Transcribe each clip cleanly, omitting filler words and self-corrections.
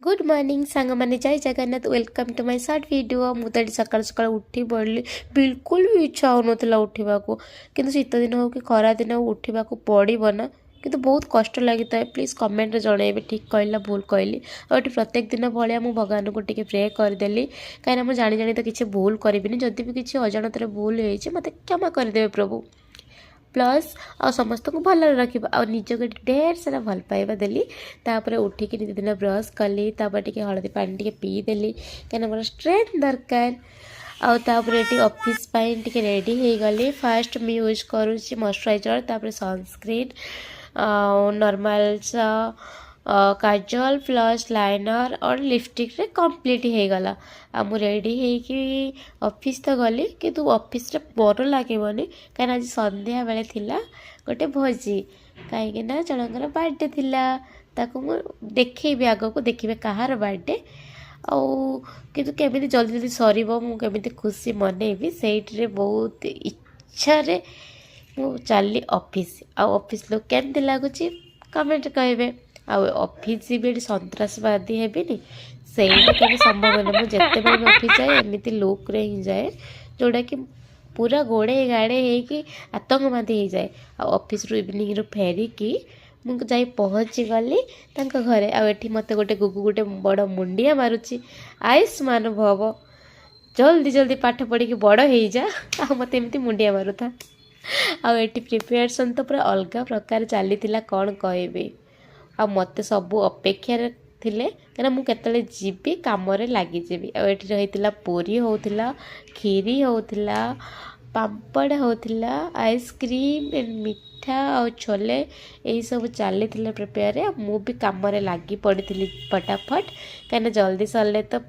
good morning song मैंने जय Jagannath welcome to my short video मुझे सकाल सकाल उठी पड़ी बिल्कुल भी इच्छा होना उठा कि शीत दिन हो कि खरा दिन हो उठा पड़ो ना कि बहुत कष्ट लगी था प्लीज कमेंट जनइबे ठीक कहला भूल कहली और प्रत्येक दिन भाया मुझे भगवान को टिके प्रे करदेली कहीं मुझे जानी जानी तो किसी भूल करी जदि भी किसी अजाणत भूल हो मत क्षमा करदे प्रभु प्लस आ समस्त को भल रखा आ निज को ढेर सारा भल पाइबा देली तापर उठिक नितिदिन ब्रश कली टी हलदी पानी टी पीदेली कहीं मोर स्ट्रेंथ दरकार आउे ये ऑफिस टी रेडी हो गली फास्ट मुझे यूज करुँच मॉइस्चराइजर तापर सनस्क्रीन नॉर्मल सा काजल प्लस लाइनर और लिपस्टिक रे कंप्लीट हो गला आ मु रेडी हो ऑफिस तो गली कि ऑफिस रे मोर लगेनि कहीं आज संध्या बेले थिला गोटे भोजी कहीं जनकर बर्थडे थिला ताको मु देखी आग को देखिए कहार बर्थडे किंतु केमी जल्दी जल्दी सर मुझे खुशी मनइबी से बहुत इच्छा रे मु चली ऑफिस ऑफिस लोग केमती लगुच कमेंट कहे ऑफिस भी सन्त्रासवादी हेबिनी से संभव ना मुझे ऑफिस जाए एमती लुक रे ही जाए जोड़ा कि पूरा गोड़े गाड़े हो आतंकवादी हो जाए ऑफिस रु इवनिंग रु फेरिकी मुझे पहुँची गली घरे आठी मत गोटे गुगु गोटे बड़ मुंडिया मारुची आयुष्मान भव जल्दी जल्दी पाठ पढ़ी बड़ हो जा मत एमती मुंडिया मारुथा आठी प्रिपेरेसन तो पूरा अलग प्रकार चली कौन कहबी आ मत सबू अपेक्षार थिले कहीं मुझे जीवी कम लगी ये रही पूरी होता खीरी होता पापड़ होता आइसक्रीम एंड मिठा और छोले यही सब चली प्रिपेयर मु भी कम लगी पड़ी फटाफट कहीं जल्दी सरले तो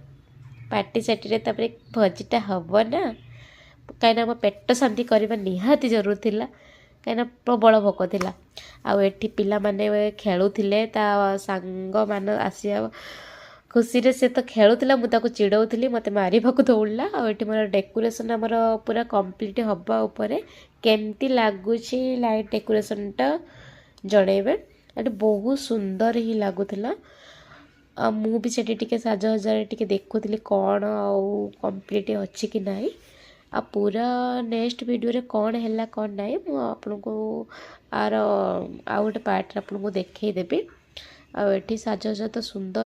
पार्टी साटी भोजीटा हम ना कहीं मो पेट शांति करवा निहाती जरूर थिला कहीं प्रबल भोक थिला आठी पिला माने खेलुले सांग मान आसिया खुशी से तो खेलुला मुझे चिड़ौली मत मारिबा दौड़ला आठी मोर डेकोरेशन आमर पूरा कंप्लीट हवा उपरे केमती लगुच लाइट डेकोरेशनटा जनइबे ये बहुत सुंदर ही लगुला मुझे टी साज हजार टी देखुली कौन कंप्लीट अच्छी कि नहीं आ पूरा नेक्स्ट वीडियो रे कौन है कौन ना मुझे आर आ गोटे पार्ट आपको देखी देवी आठी साज हजार तो सुंदर